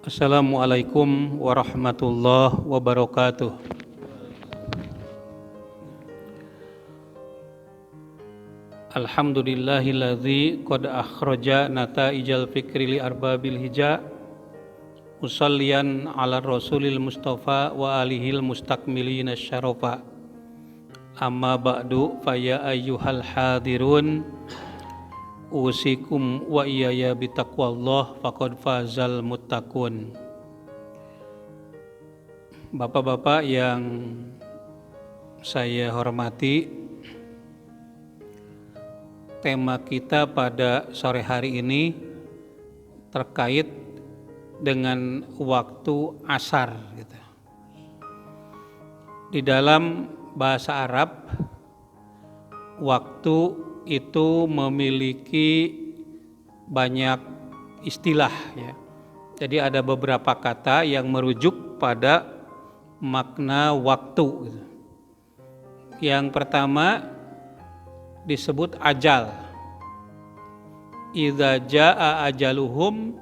Assalamualaikum warahmatullahi wabarakatuh. Alhamdulillahilladzi qad akhraja nataijal fikri li arbabil hija usalliyan ala rasulil mustafa wa alihil mustakmilina syarafa. Amma ba'du faya ayyuhal hadirun usikum wa iyaya bitaqwallah faqad fazal muttaqun. Bapak-bapak yang saya hormati, tema kita pada sore hari ini terkait dengan waktu asar gitu. Di dalam bahasa Arab, waktu itu memiliki banyak istilah ya. Jadi ada beberapa kata yang merujuk pada makna waktu gitu. Yang pertama disebut ajal. Idza jaa ajaluhum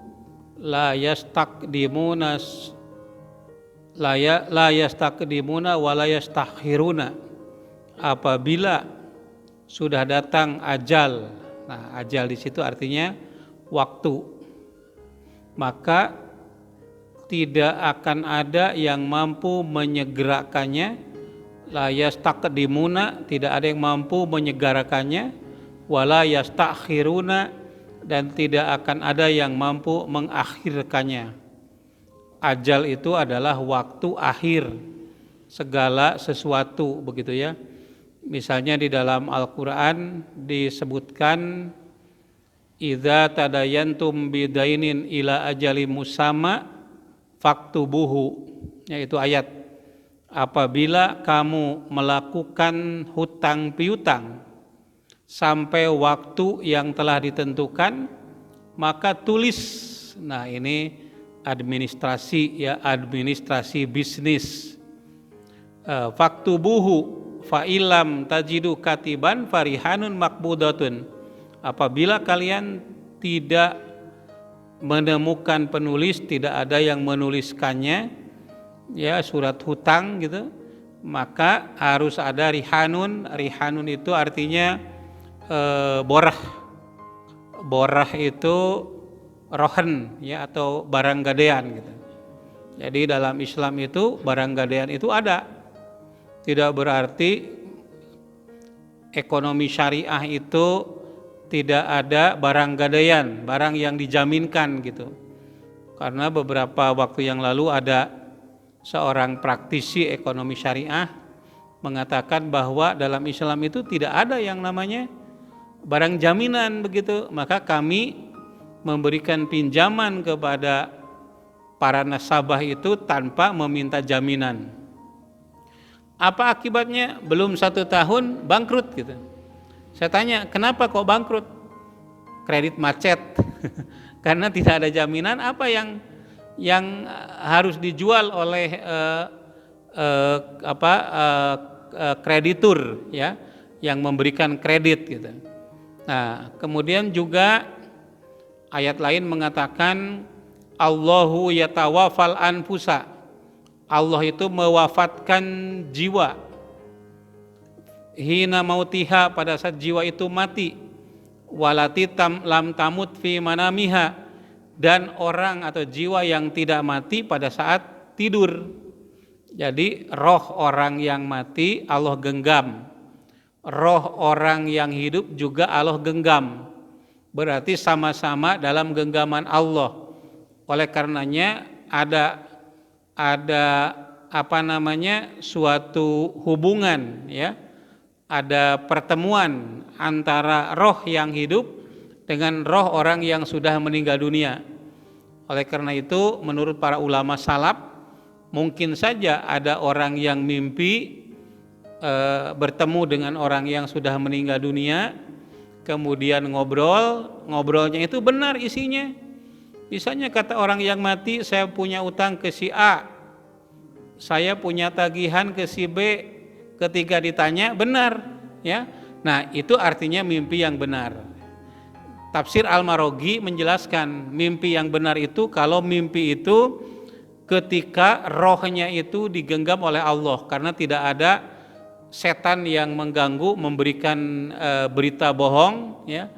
la yastaqdimuna wa la yastakhiruna. Apabila sudah datang ajal. Nah, ajal di situ artinya waktu. Maka tidak akan ada yang mampu menyegerakannya. La yastaqdimuna, tidak ada yang mampu menyegerakannya. Wala yastakhiruna, dan tidak akan ada yang mampu mengakhirkannya. Ajal itu adalah waktu akhir segala sesuatu, begitu ya. Misalnya di dalam Al-Quran disebutkan idza tadayantum bidainin ila ajali musamma faktubuhu, yaitu ayat apabila kamu melakukan hutang piutang sampai waktu yang telah ditentukan maka tulis. Nah, ini administrasi ya, administrasi bisnis. Faktubuhu fa'ilam tajidu katiban farihanun makbudatun. Apabila kalian tidak menemukan penulis, tidak ada yang menuliskannya ya, surat hutang gitu, maka harus ada rihanun. Rihanun itu artinya borah. Borah itu rohen ya, atau barang gadean gitu. Jadi dalam Islam itu barang gadean itu ada. Tidak berarti ekonomi syariah itu tidak ada barang gadaian, barang yang dijaminkan gitu. Karena beberapa waktu yang lalu ada seorang praktisi ekonomi syariah mengatakan bahwa dalam Islam itu tidak ada yang namanya barang jaminan begitu. Maka kami memberikan pinjaman kepada para nasabah itu tanpa meminta jaminan. Apa akibatnya? Belum 1 tahun bangkrut gitu. Saya tanya, kenapa kok bangkrut? Kredit macet. Karena tidak ada jaminan. Apa yang harus dijual oleh kreditur ya, yang memberikan kredit gitu. Nah, kemudian juga ayat lain mengatakan Allahu yatawafal anfusa. Allah itu mewafatkan jiwa hina mautiha, pada saat jiwa itu mati, walati lam tamut fi manamiha, dan orang atau jiwa yang tidak mati pada saat tidur. Jadi roh orang yang mati Allah genggam, roh orang yang hidup juga Allah genggam, berarti sama-sama dalam genggaman Allah. Oleh karenanya ada suatu hubungan ya, ada pertemuan antara roh yang hidup dengan roh orang yang sudah meninggal dunia. Oleh karena itu menurut para ulama salaf, mungkin saja ada orang yang mimpi bertemu dengan orang yang sudah meninggal dunia, kemudian ngobrolnya itu benar isinya. Misalnya kata orang yang mati, saya punya utang ke si A, saya punya tagihan ke si B. Ketika ditanya benar ya. Nah, itu artinya mimpi yang benar. Tafsir Al-Maraghi menjelaskan mimpi yang benar itu kalau mimpi itu ketika rohnya itu digenggam oleh Allah, karena tidak ada setan yang mengganggu, memberikan berita bohong, ya.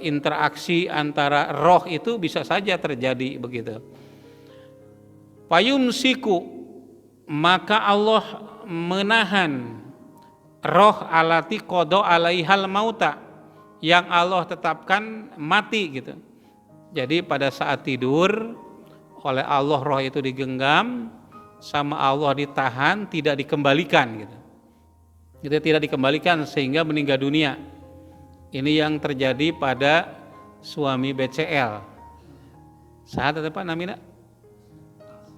Interaksi antara roh itu bisa saja terjadi begitu. Payumsiku, maka Allah menahan roh alati qada alaihal mauta, yang Allah tetapkan mati gitu. Jadi pada saat tidur oleh Allah roh itu digenggam, sama Allah ditahan, tidak dikembalikan gitu. Itu tidak dikembalikan sehingga meninggal dunia. Ini yang terjadi pada suami BCL. Saat apa namanya?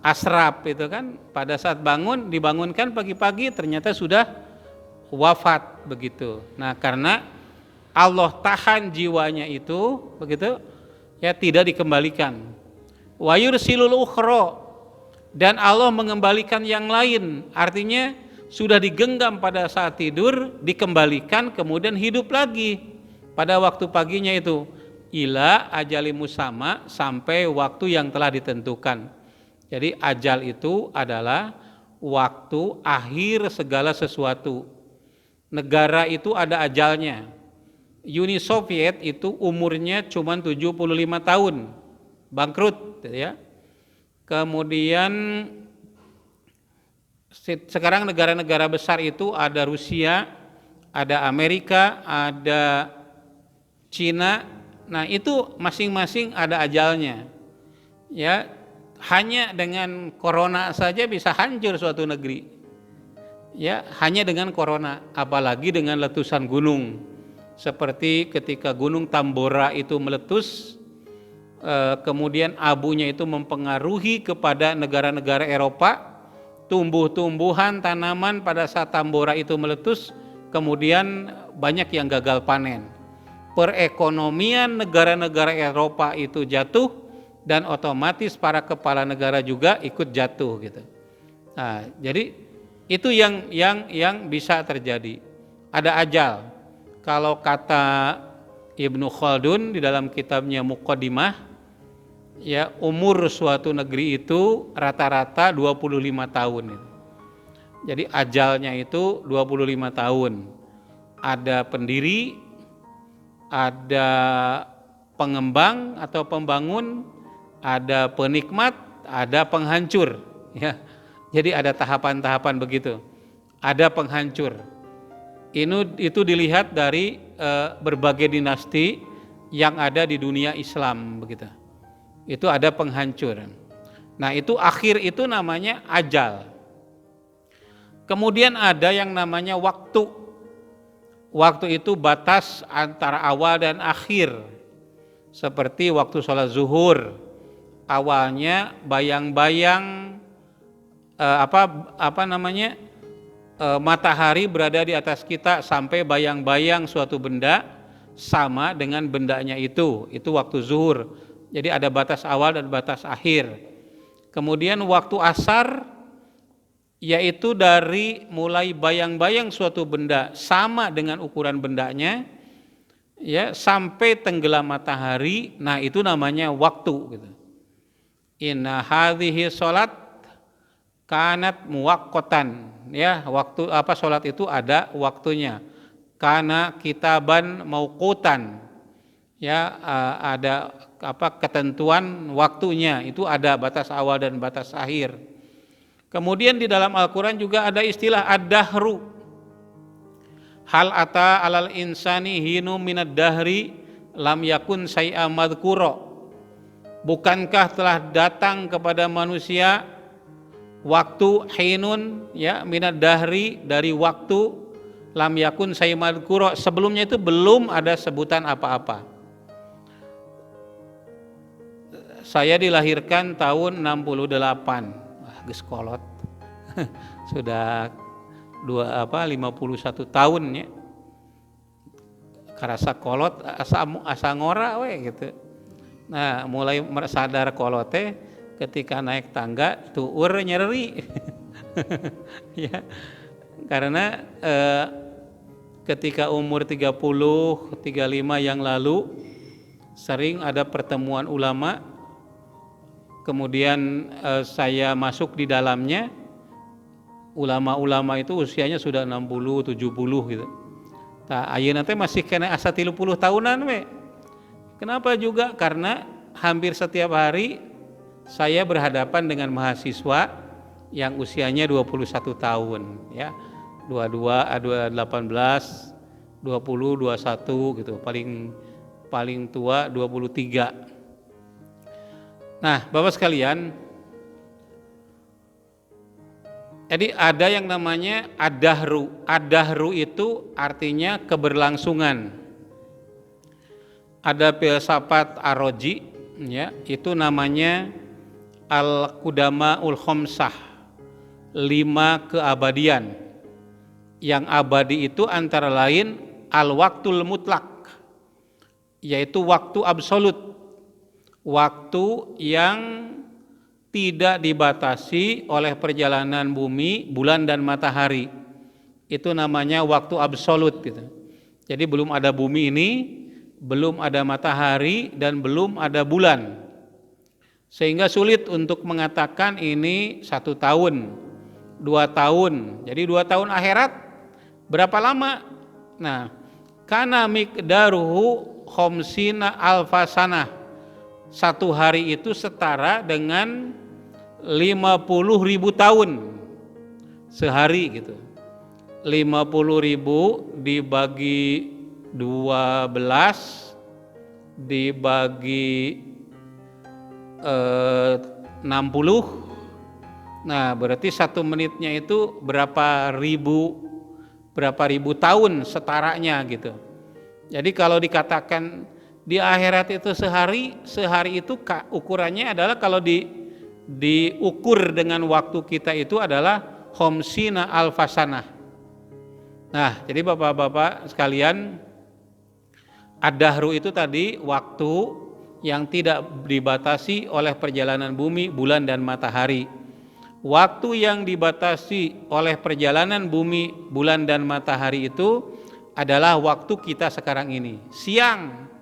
Asrap itu kan, pada saat dibangunkan pagi-pagi ternyata sudah wafat begitu. Nah, karena Allah tahan jiwanya itu begitu, ya, tidak dikembalikan. Wa yursilul ukhra, dan Allah mengembalikan yang lain, artinya sudah digenggam pada saat tidur, dikembalikan kemudian hidup lagi pada waktu paginya itu, ila ajali musamma, sampai waktu yang telah ditentukan. Jadi ajal itu adalah waktu akhir segala sesuatu. Negara itu ada ajalnya. Uni Soviet itu umurnya cuma 75 tahun, bangkrut ya. Kemudian sekarang negara-negara besar itu ada Rusia, ada Amerika, ada Cina. Nah, itu masing-masing ada ajalnya. Ya, hanya dengan corona saja bisa hancur suatu negeri. Ya, hanya dengan corona, apalagi dengan letusan gunung. Seperti ketika Gunung Tambora itu meletus, kemudian abunya itu mempengaruhi kepada negara-negara Eropa, tumbuh-tumbuhan, tanaman pada saat Tambora itu meletus, kemudian banyak yang gagal panen. Perekonomian negara-negara Eropa itu jatuh, dan otomatis para kepala negara juga ikut jatuh gitu. Nah, jadi itu yang bisa terjadi. Ada ajal. Kalau kata Ibnu Khaldun di dalam kitabnya Muqaddimah, ya, umur suatu negeri itu rata-rata 25 tahun. Jadi ajalnya itu 25 tahun. Ada pendiri, ada pengembang atau pembangun, ada penikmat, ada penghancur, ya. Jadi ada tahapan-tahapan begitu. Ada penghancur. Itu dilihat dari berbagai dinasti yang ada di dunia Islam begitu. Itu ada penghancur. Nah, itu akhir itu namanya ajal. Kemudian ada yang namanya waktu. Waktu itu batas antara awal dan akhir. Seperti waktu sholat zuhur. Awalnya bayang-bayang matahari berada di atas kita sampai bayang-bayang suatu benda sama dengan bendanya itu waktu zuhur. Jadi ada batas awal dan batas akhir. Kemudian waktu asar, yaitu dari mulai bayang-bayang suatu benda sama dengan ukuran bendanya, ya, sampai tenggelam matahari. Nah, itu namanya waktu gitu. Inna hadhihi sholat kanat muwaqqatan, ya, waktu sholat itu ada waktunya. Kana kitaban mauqutan, ya, ada ketentuan waktunya, itu ada batas awal dan batas akhir. Kemudian di dalam Al-Quran juga ada istilah ad-dahru. Hal ata alal insani hinu minad dahri lam yakun syai'a madhkura. Bukankah telah datang kepada manusia waktu hinun, ya, minad dahri, dari waktu, lam yakun syai'a madhkura, sebelumnya itu belum ada sebutan apa-apa. Saya dilahirkan tahun 68. Geus kolot. Sudah 51 tahun ya. Karasa kolot asa ngora we gitu. Nah, mulai sadar kolot teh ketika naik tangga tuur nyeri. Ya. Karena ketika umur 30, 35 yang lalu sering ada pertemuan ulama, kemudian saya masuk di dalamnya. Ulama-ulama itu usianya sudah 60, 70 gitu. Nah, ayeuna teh masih kena asa 30 tahunan we. Kenapa juga? Karena hampir setiap hari saya berhadapan dengan mahasiswa yang usianya 21 tahun ya. 22, 18, 20, 21 gitu. Paling tua 23. Nah, Bapak sekalian, jadi ada yang namanya ad-dahru. Ad-dahru itu artinya keberlangsungan. Ada filsafat Ar-Razi ya, itu namanya Al-Qudama'ul Khamsah, 5 keabadian. Yang abadi itu antara lain al-waqtul mutlak, yaitu waktu absolut. Waktu yang tidak dibatasi oleh perjalanan bumi, bulan dan matahari. Itu namanya waktu absolut gitu. Jadi belum ada bumi ini, belum ada matahari dan belum ada bulan. Sehingga sulit untuk mengatakan ini 1 tahun, 2 tahun. Jadi 2 tahun akhirat berapa lama? Nah, kana miqdaruhu khamsina alfasanah. 1 hari itu setara dengan 50.000 tahun sehari gitu. 50.000 dibagi 12 dibagi 60. Nah, berarti 1 menitnya itu berapa ribu tahun setaranya gitu. Jadi kalau dikatakan di akhirat itu sehari itu ukurannya adalah kalau diukur dengan waktu kita itu adalah khamsina alfasanah. Nah, jadi Bapak-bapak sekalian, ad-dahru itu tadi waktu yang tidak dibatasi oleh perjalanan bumi, bulan dan matahari. Waktu yang dibatasi oleh perjalanan bumi, bulan dan matahari itu adalah waktu kita sekarang ini, siang.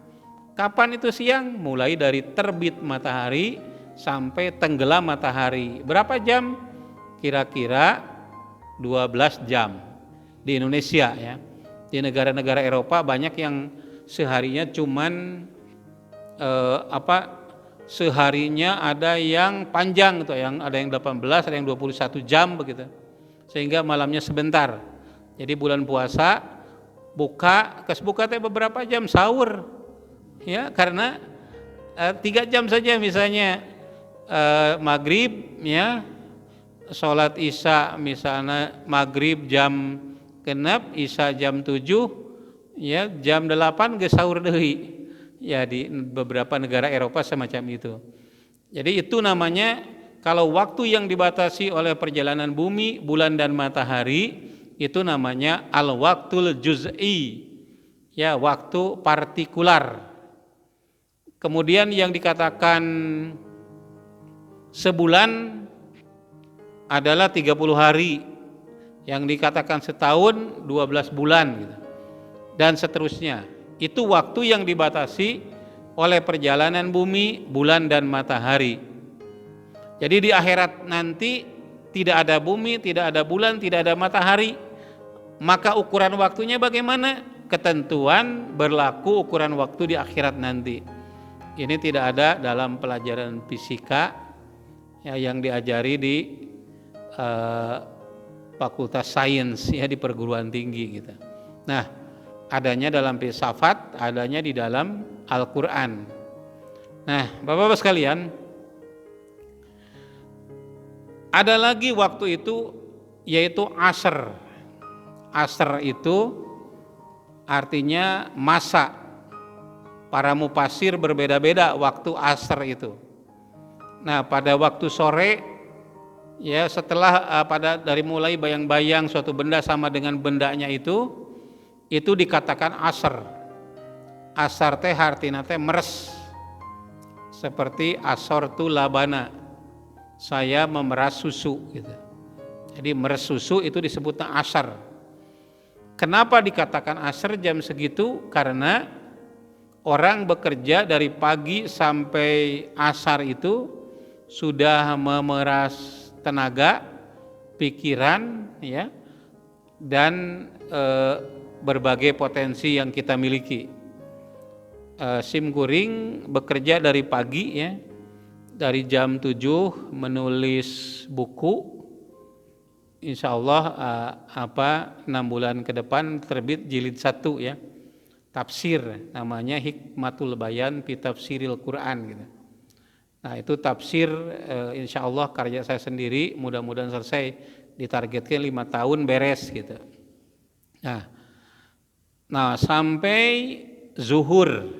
Kapan itu siang? Mulai dari terbit matahari sampai tenggelam matahari. Berapa jam? Kira-kira 12 jam di Indonesia ya. Di negara-negara Eropa banyak yang seharinya cuman seharinya ada yang panjang gitu, ada yang 18, ada yang 21 jam begitu. Sehingga malamnya sebentar. Jadi bulan puasa buka teh beberapa jam, sahur. Ya, karena 3 jam saja misalnya maghrib ya, sholat isya misalnya maghrib jam 6, isya jam 7 ya, jam 8 geus sahur deui. Ya, di beberapa negara Eropa semacam itu. Jadi itu namanya kalau waktu yang dibatasi oleh perjalanan bumi, bulan dan matahari itu namanya al-waqtul juz'i. Ya, waktu partikular. Kemudian yang dikatakan sebulan adalah 30 hari. Yang dikatakan setahun 12 bulan gitu. Dan seterusnya. Itu waktu yang dibatasi oleh perjalanan bumi, bulan dan matahari. Jadi di akhirat nanti tidak ada bumi, tidak ada bulan, tidak ada matahari. Maka ukuran waktunya bagaimana? Ketentuan berlaku ukuran waktu di akhirat nanti. Ini tidak ada dalam pelajaran fisika ya, yang diajari di Fakultas Sains ya, di perguruan tinggi gitu. Nah, adanya dalam filsafat, adanya di dalam Al-Qur'an. Nah, Bapak-bapak sekalian, ada lagi waktu itu yaitu asr. Asr itu artinya masa. Para mufasir berbeda-beda waktu asr itu. Nah, pada waktu sore ya, setelah dari mulai bayang-bayang suatu benda sama dengan bendanya itu dikatakan asr. Asar teh artina teh meres. Seperti asortu labana. Saya memeras susu gitu. Jadi meres susu itu disebutnya asar. Kenapa dikatakan asar jam segitu? Karena orang bekerja dari pagi sampai asar itu sudah memeras tenaga, pikiran, ya, dan berbagai potensi yang kita miliki. Simkuring bekerja dari pagi, ya, dari jam 7 menulis buku. Insya Allah 6 bulan ke depan terbit jilid 1, ya, tafsir, namanya Hikmatul Bayan fi Tafsiril Quran gitu. Nah itu tafsir, insya Allah karya saya sendiri, mudah-mudahan selesai, ditargetkan 5 tahun beres gitu. Nah sampai zuhur,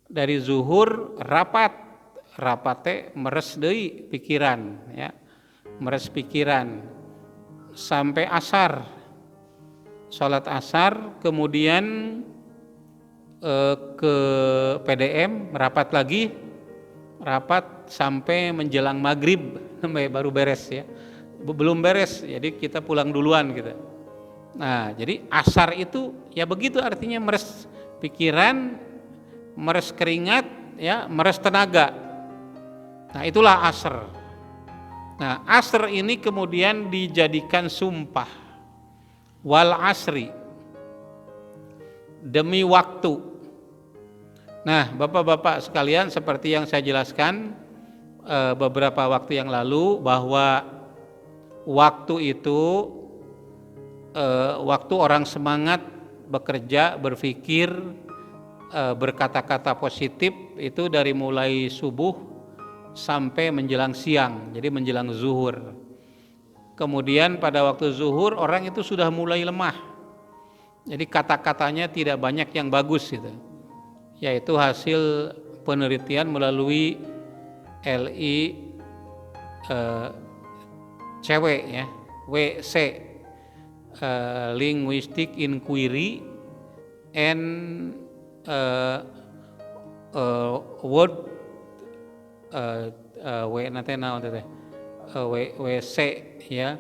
dari zuhur rapatnya meres deui pikiran, ya, meres pikiran sampai asar, sholat asar, kemudian ke PDM, rapat lagi, rapat sampai menjelang maghrib baru beres, ya, belum beres, jadi kita pulang duluan gitu. Nah jadi asar itu ya begitu, artinya meres pikiran, meres keringat, ya, meres tenaga. Nah itulah asar. Nah asr ini kemudian dijadikan sumpah, wal asri, demi waktu. Nah bapak-bapak sekalian, seperti yang saya jelaskan beberapa waktu yang lalu, bahwa waktu itu waktu orang semangat bekerja, berpikir, berkata-kata positif itu dari mulai subuh sampai menjelang siang, jadi menjelang zuhur. Kemudian pada waktu zuhur orang itu sudah mulai lemah, jadi kata-katanya tidak banyak yang bagus gitu. Yaitu hasil penelitian melalui LI cewek, ya, WC, Linguistic Inquiry and Word WC, ya.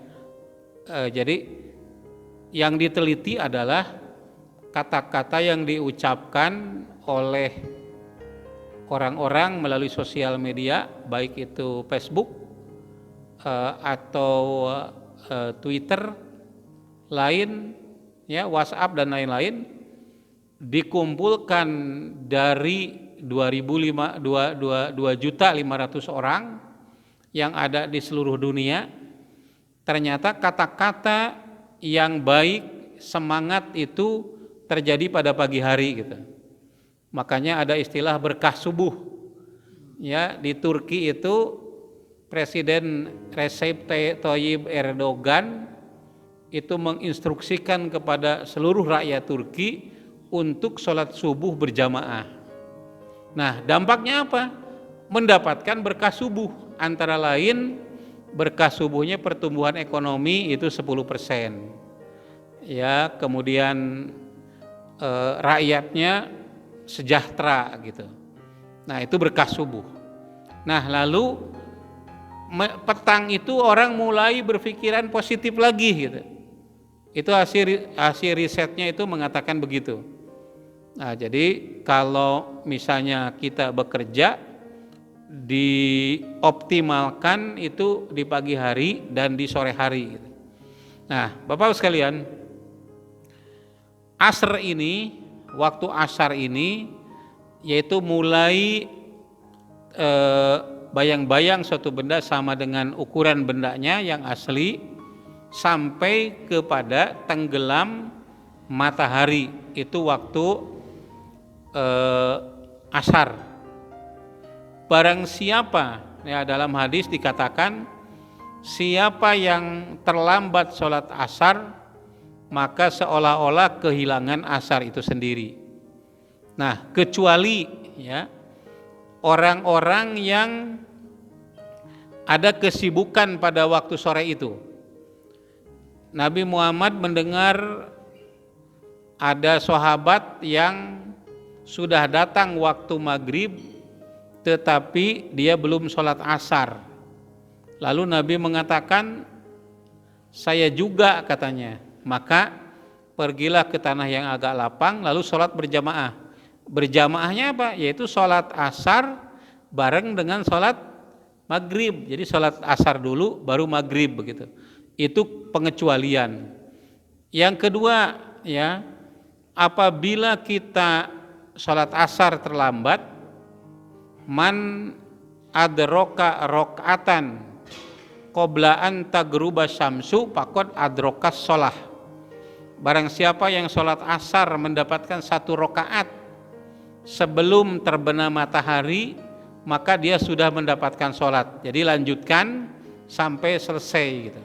Jadi yang diteliti adalah kata-kata yang diucapkan oleh orang-orang melalui sosial media, baik itu Facebook atau Twitter, lain, ya, WhatsApp dan lain-lain, dikumpulkan dari 2.500 orang yang ada di seluruh dunia. Ternyata kata-kata yang baik, semangat itu terjadi pada pagi hari gitu. Makanya ada istilah berkah subuh, ya. Di Turki itu Presiden Recep Tayyip Erdogan itu menginstruksikan kepada seluruh rakyat Turki untuk sholat subuh berjamaah. Nah dampaknya apa? Mendapatkan berkah subuh, antara lain berkah subuhnya pertumbuhan ekonomi itu 10%, ya, kemudian rakyatnya sejahtera gitu. Nah itu berkah subuh. Nah lalu petang itu orang mulai berpikiran positif lagi gitu. Itu hasil risetnya itu mengatakan begitu. Nah jadi kalau misalnya kita bekerja, dioptimalkan itu di pagi hari dan di sore hari. Nah Bapak sekalian, asar ini, waktu asar ini, yaitu mulai bayang-bayang suatu benda sama dengan ukuran bendanya yang asli, sampai kepada tenggelam matahari, itu waktu asar. Barang siapa, ya, dalam hadis dikatakan, siapa yang terlambat sholat asar, maka seolah-olah kehilangan asar itu sendiri. Nah kecuali, ya, orang-orang yang ada kesibukan pada waktu sore itu. Nabi Muhammad mendengar ada sahabat yang sudah datang waktu maghrib tetapi dia belum sholat asar. Lalu Nabi mengatakan, saya juga, katanya, maka pergilah ke tanah yang agak lapang lalu sholat berjamaah. Berjamaahnya apa? Yaitu sholat asar bareng dengan sholat maghrib. Jadi sholat asar dulu baru maghrib begitu. Itu pengecualian. Yang kedua ya, apabila kita sholat asar terlambat, man adroka rokatan qabla an tagruba syamsu faqad adrokas sholah. Barang siapa yang sholat asar mendapatkan 1 rakaat sebelum terbenam matahari, maka dia sudah mendapatkan sholat. Jadi lanjutkan sampai selesai gitu.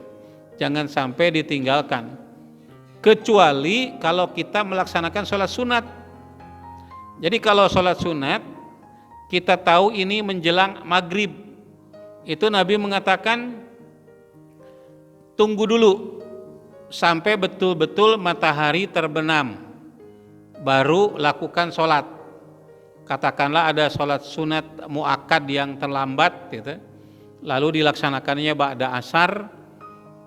Jangan sampai ditinggalkan. Kecuali kalau kita melaksanakan sholat sunat. Jadi kalau sholat sunat, kita tahu ini menjelang maghrib. Itu Nabi mengatakan, tunggu dulu sampai betul-betul matahari terbenam, baru lakukan sholat. Katakanlah ada sholat sunat muakkad yang terlambat gitu, lalu dilaksanakannya ba'da asar.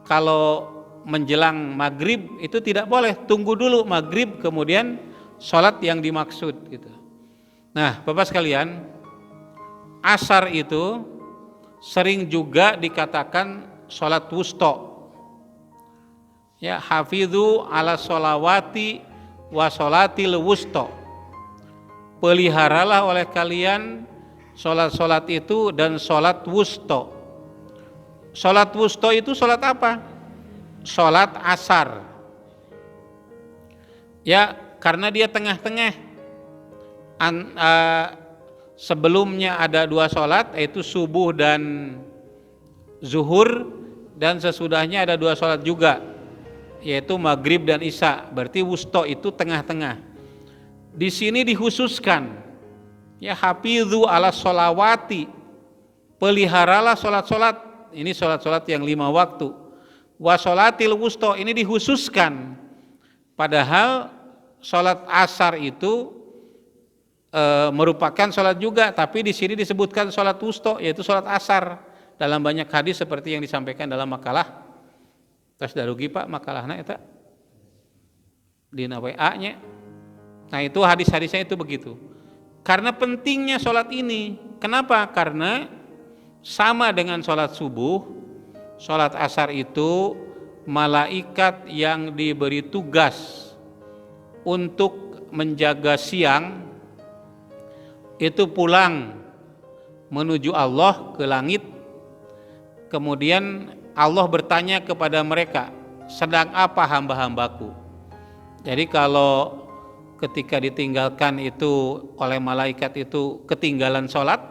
Kalau menjelang maghrib itu tidak boleh, tunggu dulu maghrib kemudian sholat yang dimaksud gitu. Nah Bapak sekalian, asar itu sering juga dikatakan sholat wusta. Ya, hafidhu ala sholawati wa sholatil wusta. Peliharalah oleh kalian sholat-sholat itu dan sholat wusta. Sholat wusta itu sholat apa? Sholat asar. Ya, karena dia tengah-tengah. Sebelumnya ada 2 sholat, yaitu subuh dan zuhur, dan sesudahnya ada 2 sholat juga, yaitu maghrib dan isya. Berarti wusta itu tengah-tengah. Di sini dikhususkan, ya, hafidhu ala sholawati, peliharalah sholat-sholat. Ini sholat-sholat yang 5 waktu. Wa sholatil wusta, ini dikhususkan. Padahal sholat asar itu merupakan sholat juga, tapi di sini disebutkan sholat wusta, yaitu sholat asar. Dalam banyak hadis seperti yang disampaikan dalam makalah. Tas darugi Pak makalahna eta dina WA-nya. Nah itu hadis-hadisnya itu begitu. Karena pentingnya sholat ini. Kenapa? Karena sama dengan sholat subuh, sholat asar itu malaikat yang diberi tugas untuk menjaga siang itu pulang menuju Allah ke langit. Kemudian Allah bertanya kepada mereka, sedang apa hamba-hambaku? Jadi kalau ketika ditinggalkan itu oleh malaikat itu ketinggalan sholat,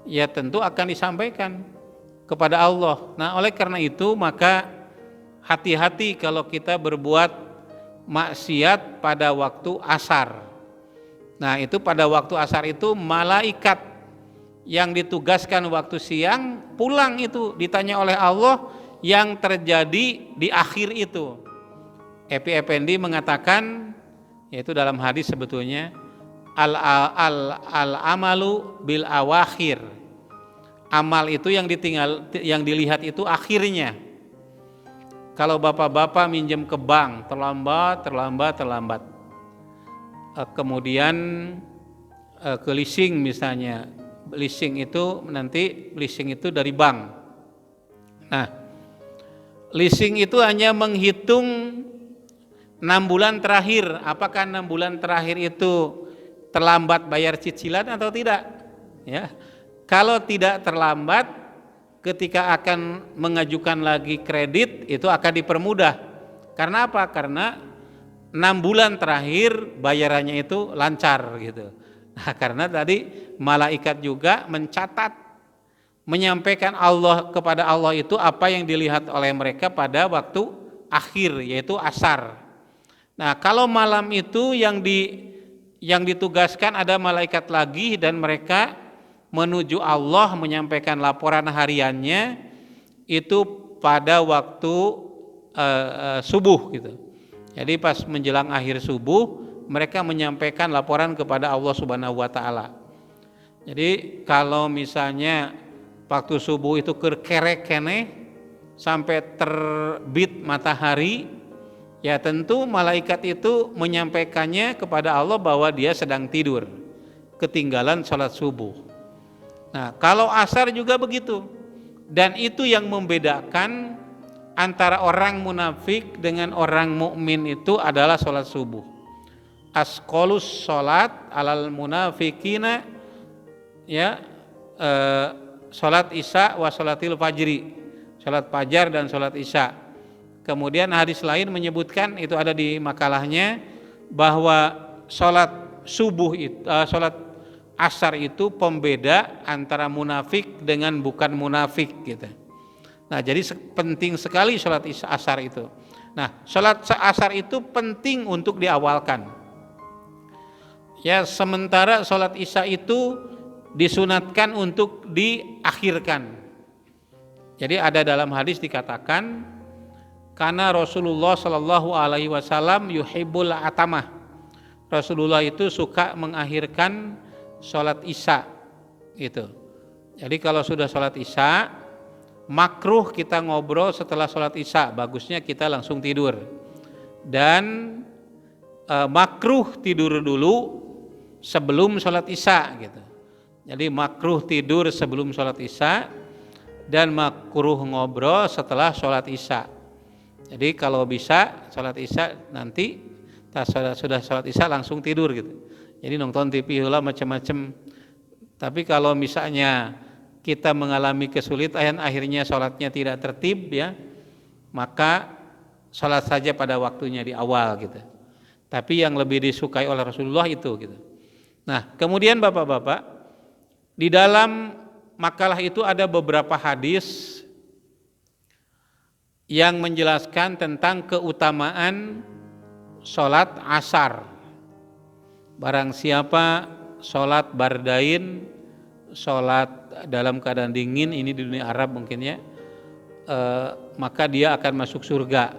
ya tentu akan disampaikan kepada Allah. Nah oleh karena itu maka hati-hati kalau kita berbuat maksiat pada waktu asar. Nah itu pada waktu asar itu malaikat yang ditugaskan waktu siang pulang itu ditanya oleh Allah yang terjadi di akhir itu. Epi Effendi mengatakan, yaitu dalam hadis sebetulnya, al amalu bil awakhir. Amal itu yang dilihat itu akhirnya. Kalau bapak-bapak minjem ke bank terlambat. Kemudian ke leasing misalnya, leasing itu nanti leasing itu dari bank. Nah, leasing itu hanya menghitung 6 bulan terakhir. Apakah 6 bulan terakhir itu terlambat bayar cicilan atau tidak? Ya, kalau tidak terlambat, ketika akan mengajukan lagi kredit itu akan dipermudah. Karena apa? Karena 6 bulan terakhir bayarannya itu lancar gitu. Nah, karena tadi malaikat juga mencatat, menyampaikan Allah kepada Allah itu apa yang dilihat oleh mereka pada waktu akhir, yaitu asar. Nah, kalau malam itu yang ditugaskan ada malaikat lagi dan mereka menuju Allah menyampaikan laporan hariannya itu pada waktu subuh gitu. Jadi pas menjelang akhir subuh mereka menyampaikan laporan kepada Allah Subhanahu wa taala. Jadi kalau misalnya waktu subuh itu kerek kene sampai terbit matahari, Ya tentu malaikat itu menyampaikannya kepada Allah bahwa dia sedang tidur, ketinggalan sholat subuh. Nah kalau asar juga begitu, dan itu yang membedakan antara orang munafik dengan orang mukmin itu adalah sholat subuh. Asqalus sholat alal munafikina, ya, sholat isya wa sholatil fajri, sholat fajar dan sholat isya. Kemudian hadis lain menyebutkan, itu ada di makalahnya, bahwa sholat subuh itu, sholat asar itu pembeda antara munafik dengan bukan munafik gitu. Nah jadi penting sekali sholat asar itu. Nah sholat asar itu penting untuk diawalkan. Ya sementara sholat isya itu disunatkan untuk diakhirkan. Jadi ada dalam hadis dikatakan, karena Rasulullah Shallallahu Alaihi Wasallam yuhibbul atamah. Rasulullah itu suka mengakhirkan sholat isya itu. Jadi kalau sudah sholat isya, makruh kita ngobrol setelah sholat isya. Bagusnya kita langsung tidur. Dan makruh tidur dulu sebelum sholat isya gitu. Jadi makruh tidur sebelum sholat isya dan makruh ngobrol setelah sholat isya. Jadi kalau bisa sholat isya nanti sudah sholat isya langsung tidur gitu. Jadi nonton TV heula macam-macam. Tapi kalau misalnya kita mengalami kesulitan akhirnya sholatnya tidak tertib ya, maka sholat saja pada waktunya di awal gitu. Tapi yang lebih disukai oleh Rasulullah itu gitu. Nah kemudian bapak-bapak, di dalam makalah itu ada beberapa hadis yang menjelaskan tentang keutamaan sholat asar. Barang siapa sholat bardain, sholat dalam keadaan dingin, ini di dunia Arab mungkin ya, maka dia akan masuk surga,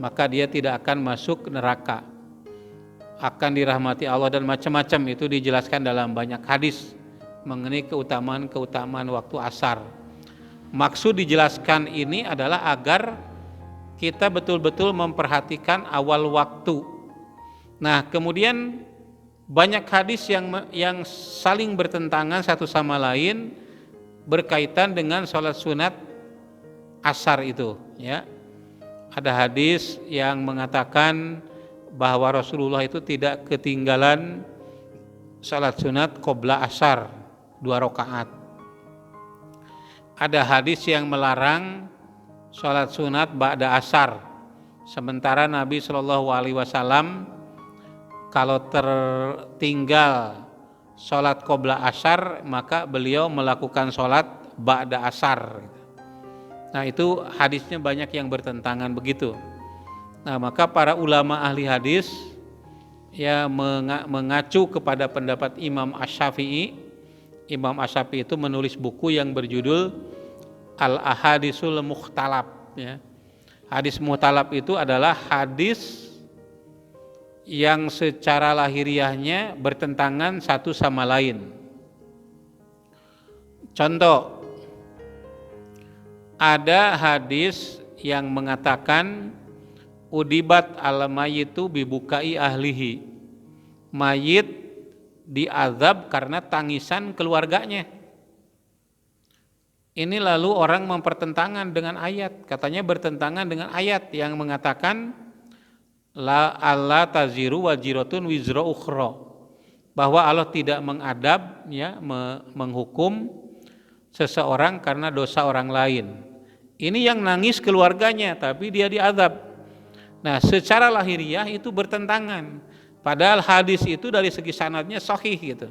maka dia tidak akan masuk neraka, akan dirahmati Allah dan macam-macam. Itu dijelaskan dalam banyak hadis mengenai keutamaan waktu asar. Maksud dijelaskan ini adalah agar kita betul-betul memperhatikan awal waktu. Nah kemudian banyak hadis yang saling bertentangan satu sama lain berkaitan dengan sholat sunat asar itu ya. Ada hadis yang mengatakan bahwa Rasulullah itu tidak ketinggalan sholat sunat qobla asar 2 rakaat. Ada hadis yang melarang sholat sunat ba'da asar. Sementara Nabi Shallallahu Alaihi Wasallam kalau tertinggal sholat qobla asar, maka beliau melakukan sholat ba'da asar. Nah itu hadisnya banyak yang bertentangan begitu. Nah maka para ulama ahli hadis ya mengacu kepada pendapat Imam Asy-Syafi'i. Imam Asy-Syafi'i itu menulis buku yang berjudul Al-Ahadisul Mukhtalaf ya. Hadis mukhtalaf itu adalah hadis yang secara lahiriahnya bertentangan satu sama lain. Contoh, ada hadis yang mengatakan udibat al-mayyitu bibukai ahlihi. Mayit diazab karena tangisan keluarganya. Ini lalu orang mempertentangan dengan ayat, katanya bertentangan dengan ayat yang mengatakan la alla taziru wajiratun wizra ukhra, bahwa Allah tidak mengadab ya, menghukum seseorang karena dosa orang lain. Ini yang nangis keluarganya tapi dia diazab. Nah, secara lahiriah itu bertentangan. Padahal hadis itu dari segi sanadnya sahih gitu.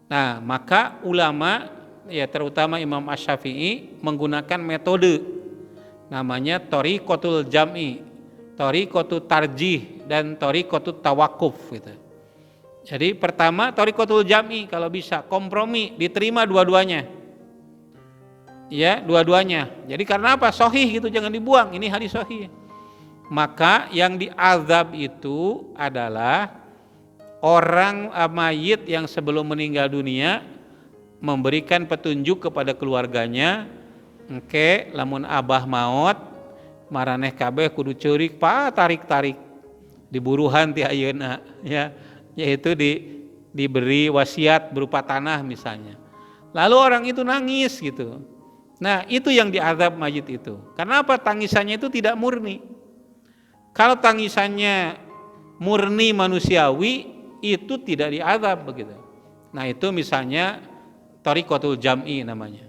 Nah, maka ulama ya terutama Imam Asy-Syafi'i menggunakan metode namanya thariqatul jam'i, thariqatut tarjih dan thariqatut tawakuf gitu. Jadi pertama thariqatul jam'i, kalau bisa kompromi, diterima dua-duanya. Ya, dua-duanya. Jadi karena apa? Sahih gitu, jangan dibuang. Ini hadis sahih. Maka yang diazab itu adalah orang mayit yang sebelum meninggal dunia memberikan petunjuk kepada keluarganya, engke lamun abah maut maraneh kabeh kudu ceurik tarik-tarik diburuhan ti ayeuna ya, yaitu diberi wasiat berupa tanah misalnya. Lalu orang itu nangis gitu. Nah, itu yang diazab mayit itu. Karena apa? Tangisannya itu tidak murni. Kalau tangisannya murni manusiawi, itu tidak diazab begitu. Nah, itu misalnya thariqatul jam'i namanya.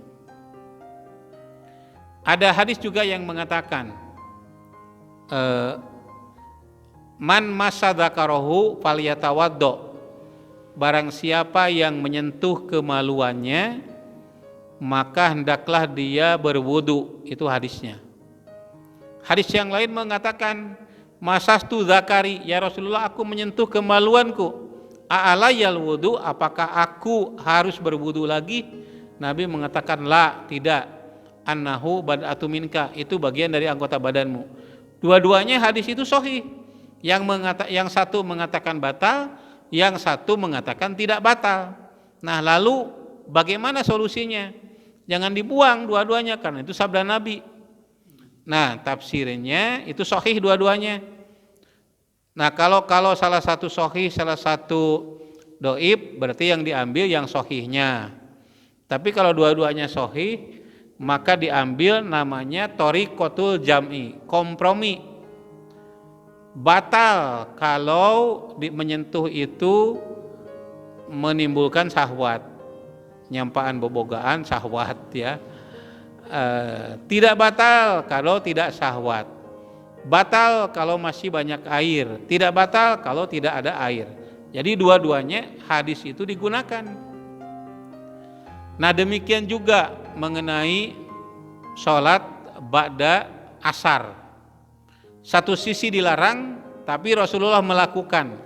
Ada hadis juga yang mengatakan man massa dzakarahu falyatawaddo. Barang siapa yang menyentuh kemaluannya, maka hendaklah dia berwudu. Itu hadisnya. Hadis yang lain mengatakan masastu zakari, ya Rasulullah, aku menyentuh kemaluanku. A'alayal wudu, apakah aku harus berwudu lagi? Nabi mengatakan la, tidak. Annahu bad'atu minka, itu bagian dari anggota badanmu. Dua-duanya hadis itu sahih. Yang satu mengatakan batal, yang satu mengatakan tidak batal. Nah, lalu bagaimana solusinya? Jangan dibuang dua-duanya karena itu sabda Nabi. Nah, tafsirnya itu sahih dua-duanya. Nah, kalau salah satu sahih, salah satu doib, berarti yang diambil yang sahihnya. Tapi kalau dua-duanya sahih, maka diambil namanya thariqatul jam'i, kompromi. Batal kalau menyentuh itu menimbulkan syahwat, nyampaan bobogaan syahwat ya. Tidak batal kalau tidak syahwat. Batal kalau masih banyak air, tidak batal kalau tidak ada air. Jadi dua-duanya hadis itu digunakan. Nah, demikian juga mengenai sholat ba'da asar. Satu sisi dilarang, tapi Rasulullah melakukan.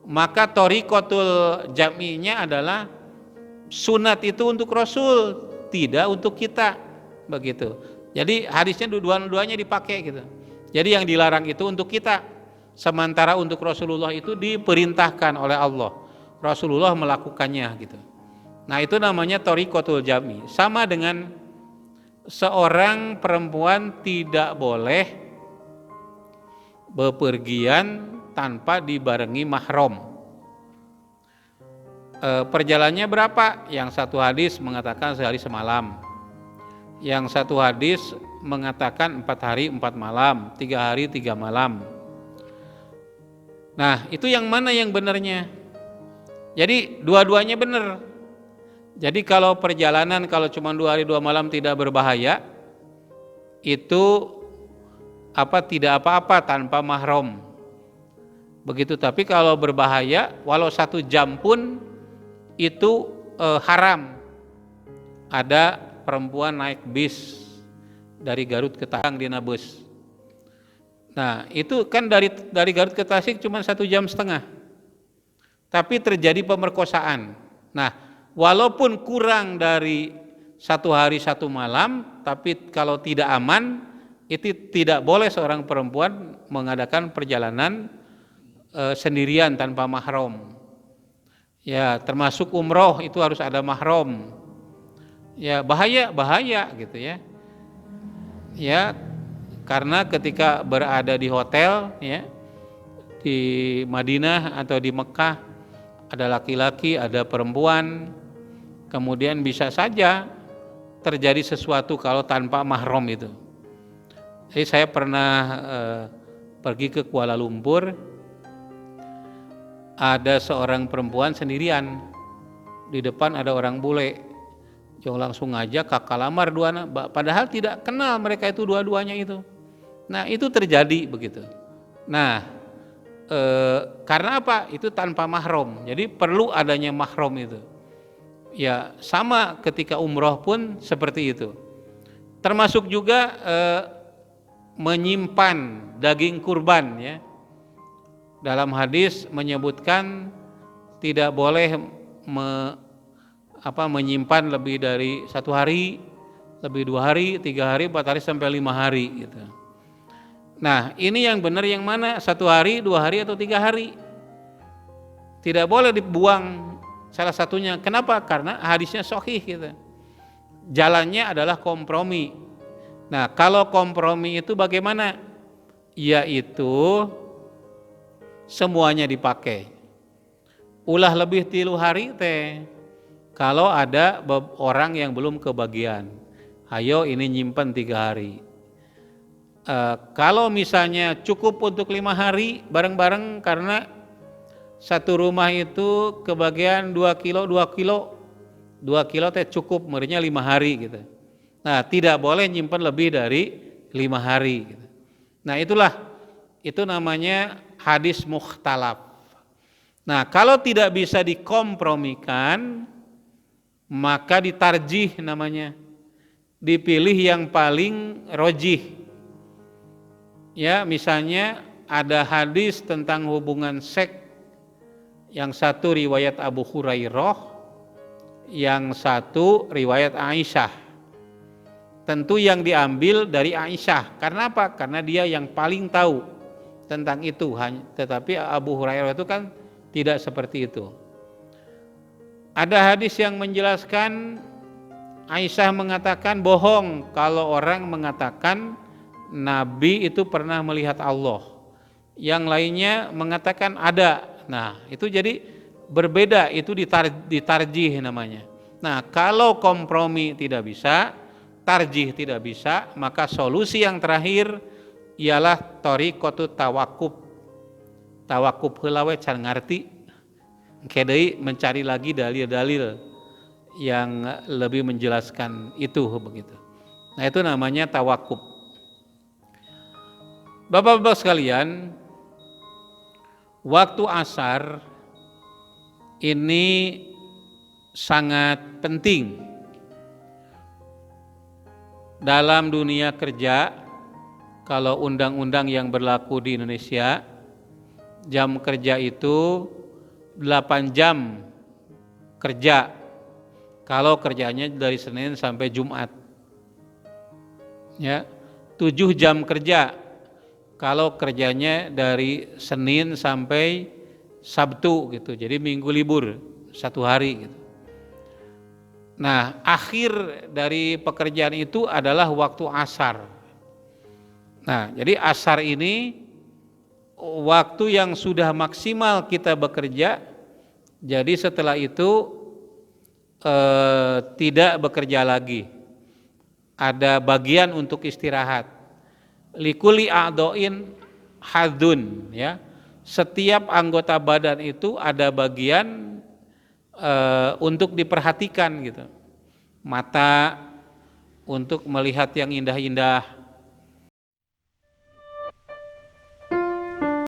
Maka thariqatul jam'inya adalah sunat itu untuk Rasul, tidak untuk kita, begitu. Jadi hadisnya dua-duanya dipakai gitu. Jadi yang dilarang itu untuk kita, sementara untuk Rasulullah itu diperintahkan oleh Allah. Rasulullah melakukannya gitu. Nah, itu namanya thariqatul jam'i. Sama dengan seorang perempuan tidak boleh bepergian tanpa dibarengi mahram. Perjalanannya berapa? Yang satu hadis mengatakan sehari semalam. Yang satu hadis mengatakan 4 hari 4 malam, 3 hari 3 malam. Nah, itu yang mana yang benarnya? Jadi dua-duanya benar. Jadi kalau perjalanan kalau cuma 2 hari 2 malam tidak berbahaya, itu tidak apa-apa tanpa mahram. Begitu. Tapi kalau berbahaya, walau 1 jam pun itu haram. Ada perempuan naik bis dari Garut ke Tasik di bus. Nah, itu kan dari Garut ke Tasik cuma 1,5 jam. Tapi terjadi pemerkosaan. Nah, walaupun kurang dari 1 hari 1 malam, tapi kalau tidak aman, itu tidak boleh seorang perempuan mengadakan perjalanan sendirian tanpa mahram. Ya, termasuk umroh itu harus ada mahram. Ya, bahaya gitu ya. Ya, karena ketika berada di hotel ya, di Madinah atau di Mekah, ada laki-laki, ada perempuan, kemudian bisa saja terjadi sesuatu kalau tanpa mahram itu. Jadi saya pernah pergi ke Kuala Lumpur, ada seorang perempuan sendirian, di depan ada orang bule, yang langsung ngajak kakak lamar padahal tidak kenal mereka itu dua-duanya itu. Nah, itu terjadi begitu. Nah, karena apa? Itu tanpa mahram, jadi perlu adanya mahram itu. Ya, sama ketika umroh pun seperti itu. Termasuk juga menyimpan daging kurban ya. Dalam hadis menyebutkan tidak boleh menyimpan lebih dari 1 hari, lebih 2 hari, 3 hari, 4 hari sampai 5 hari gitu. Nah, ini yang benar yang mana? 1 hari, 2 hari atau 3 hari? Tidak boleh dibuang salah satunya. Kenapa? Karena hadisnya sahih gitu. Jalannya adalah kompromi. Nah, kalau kompromi itu bagaimana? Yaitu semuanya dipakai. Ulah lebih 3 hari teh. Kalau ada orang yang belum kebagian, ayo ini nyimpen 3 hari. Kalau misalnya cukup untuk 5 hari bareng-bareng karena satu rumah itu kebagian 2 kilo, 2 kilo. 2 kilo teh cukup, merinya 5 hari gitu. Nah, tidak boleh nyimpen lebih dari 5 hari gitu. Nah, itu namanya hadis mukhtalaf. Nah, kalau tidak bisa dikompromikan, maka ditarjih namanya. Dipilih yang paling rojih. Ya, misalnya ada hadis tentang hubungan seks, yang satu riwayat Abu Hurairah, yang satu riwayat Aisyah. Tentu yang diambil dari Aisyah. Karena apa? Karena dia yang paling tahu tentang itu. Tetapi Abu Hurairah itu kan tidak seperti itu. Ada hadis yang menjelaskan Aisyah mengatakan bohong kalau orang mengatakan Nabi itu pernah melihat Allah. Yang lainnya mengatakan ada. Nah, itu jadi berbeda, itu ditarjih namanya. Nah, kalau kompromi tidak bisa, tarjih tidak bisa, maka solusi yang terakhir ialah thariqatu tawakub. Tawakub heula we can ngarti. Kedai mencari lagi dalil-dalil yang lebih menjelaskan itu begitu. Nah, itu namanya tawakub. Bapak-bapak sekalian, waktu asar ini sangat penting dalam dunia kerja. Kalau undang-undang yang berlaku di Indonesia, jam kerja itu 8 jam kerja kalau kerjanya dari Senin sampai Jumat. Ya, 7 jam kerja kalau kerjanya dari Senin sampai Sabtu gitu. Jadi minggu libur 1 hari gitu. Nah, akhir dari pekerjaan itu adalah waktu asar. Nah, jadi asar ini waktu yang sudah maksimal kita bekerja. Jadi setelah itu tidak bekerja lagi. Ada bagian untuk istirahat. Likuli a'doin hadun, ya. Setiap anggota badan itu ada bagian untuk diperhatikan gitu. Mata untuk melihat yang indah-indah,